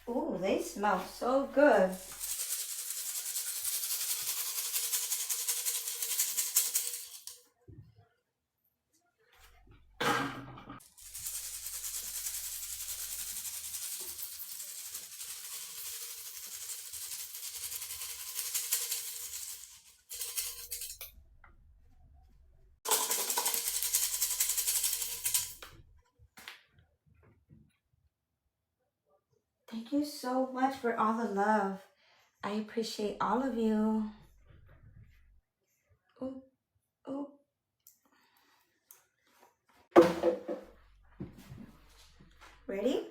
Ooh, they smell so good. Thank you so much for all the love. I appreciate all of you. Ooh, ooh. Ready?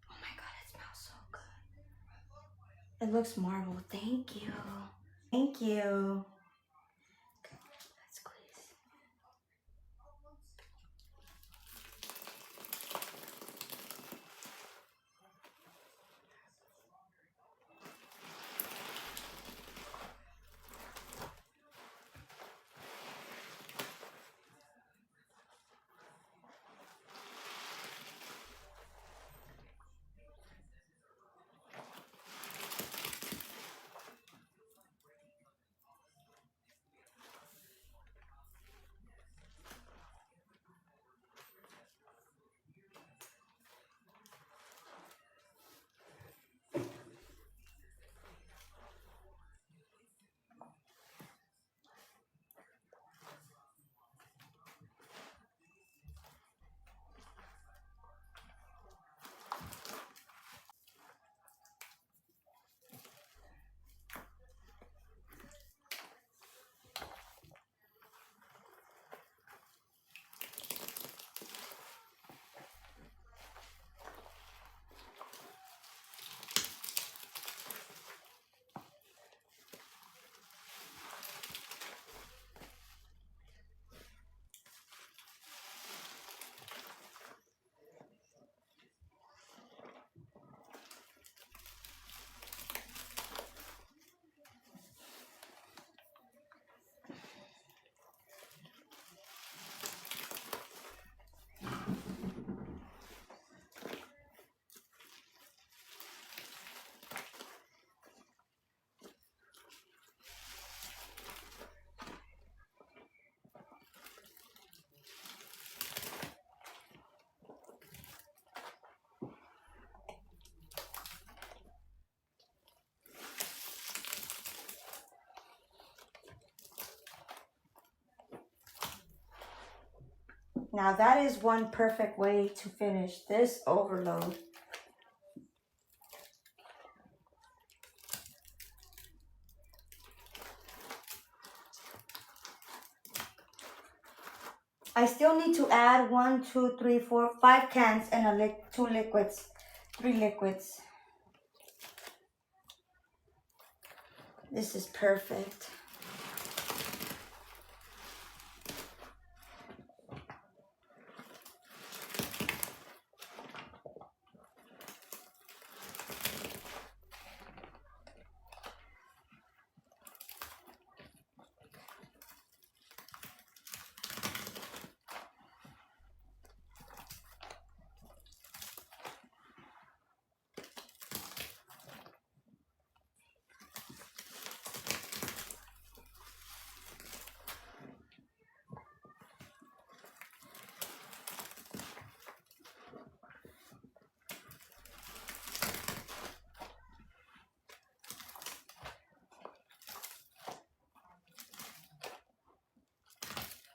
Oh my God, it smells so good. It looks marble. Thank you. Thank you. Okay, let's squeeze. Now that is one perfect way to finish this overload. I still need to add 1, 2, 3, 4, 5 cans and 2 liquids, 3 liquids. This is perfect.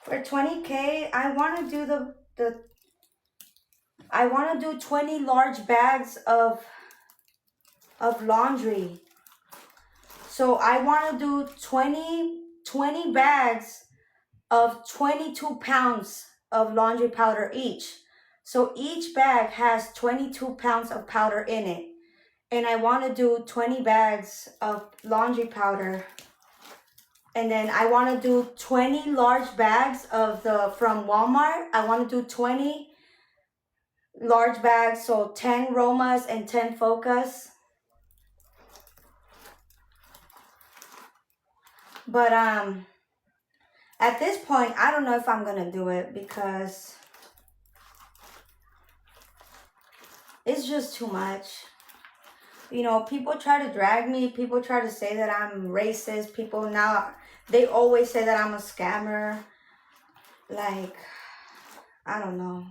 For 20K, I want to do I want to do 20 large bags of of laundry. So I want to do 20 bags of 22 pounds of laundry powder each. So each bag has 22 pounds of powder in it. And I want to do 20 bags of laundry powder. And then I want to do 20 large bags of from Walmart. I want to do 20 large bags, so 10 Romas and 10 Focus. But at this point, I don't know if I'm gonna do it because it's just too much. You know, people try to drag me. People try to say that I'm racist. People now, they always say that I'm a scammer. Like, I don't know.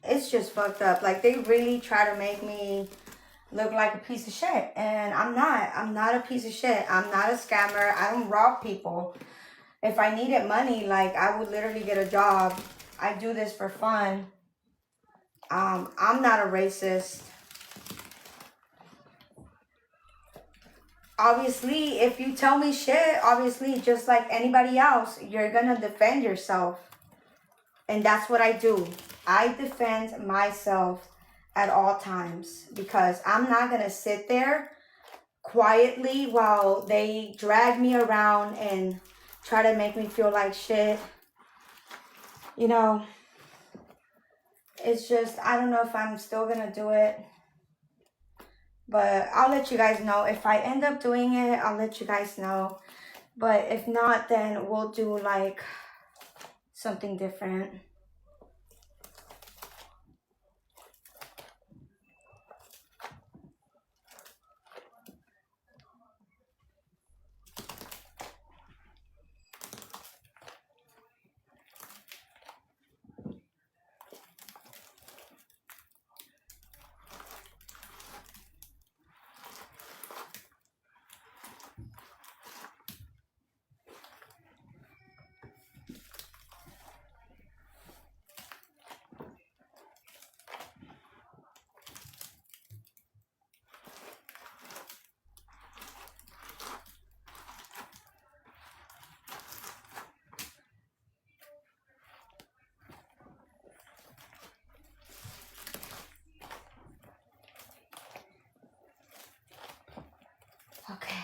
It's just fucked up. Like, they really try to make me look like a piece of shit. And I'm not. I'm not a piece of shit. I'm not a scammer. I don't rob people. If I needed money, like, I would literally get a job. I do this for fun. I'm not a racist. Obviously, if you tell me shit, obviously, just like anybody else, you're gonna defend yourself. And that's what I do. I defend myself at all times because I'm not gonna sit there quietly while they drag me around and try to make me feel like shit. You know, it's just, I don't know if I'm still gonna do it. But I'll let you guys know. If I end up doing it, I'll let you guys know. But if not, then we'll do like something different. Okay.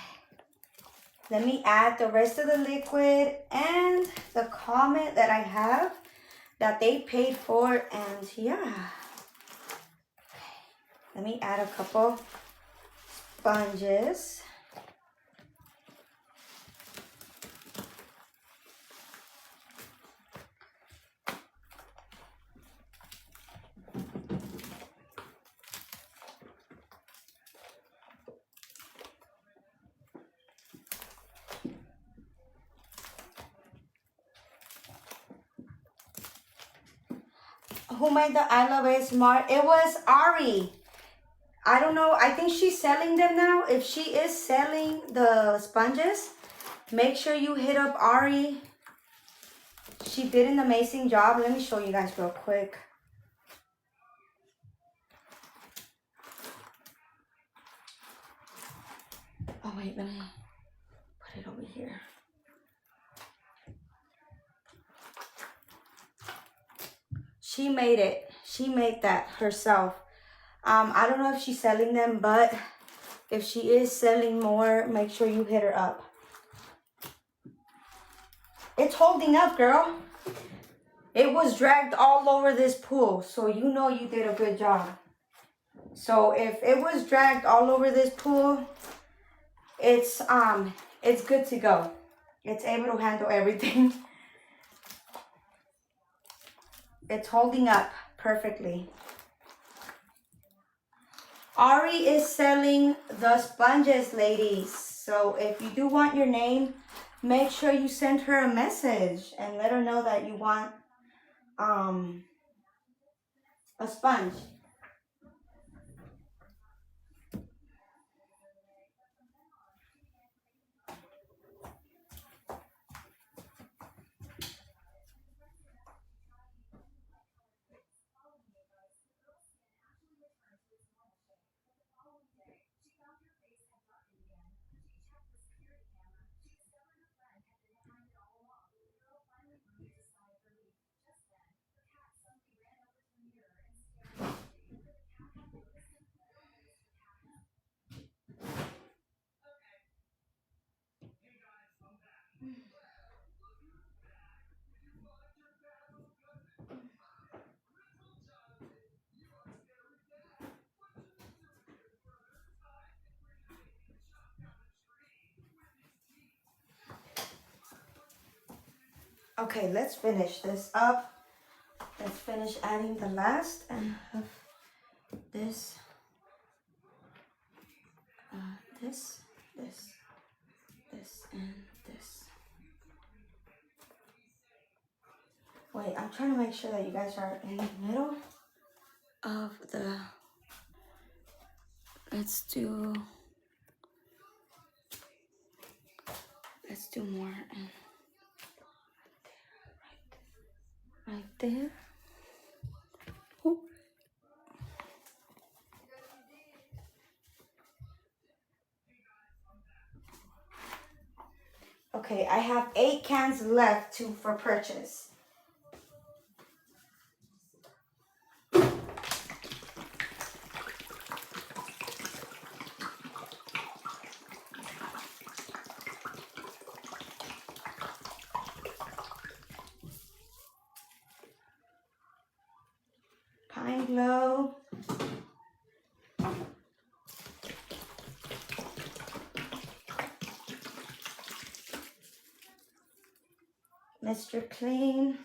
Let me add the rest of the liquid and the Comet that I have that they paid for, and yeah. Okay. Let me add a couple sponges. Who made the I Love ASMR? It was Ari. I don't know. I think she's selling them now. If she is selling the sponges, make sure you hit up Ari. She did an amazing job. Let me show you guys real quick. Oh, wait. Let me put it over here. She made it. She made that herself. I don't know if she's selling them, but if she is selling more, make sure you hit her up. It's holding up, girl. It was dragged all over this pool, so you know you did a good job. So if it was dragged all over this pool, it's good to go. It's able to handle everything. It's holding up perfectly. Ari is selling the sponges, ladies. So if you do want your name, make sure you send her a message and let her know that you want a sponge. Okay, let's finish this up. Let's finish adding the last and have this, this, and this. Wait, I'm trying to make sure that you guys are in the middle of the, let's do more and right there. Ooh. Okay, I have 8 cans left for purchase. Pine Glow. Mr. Clean.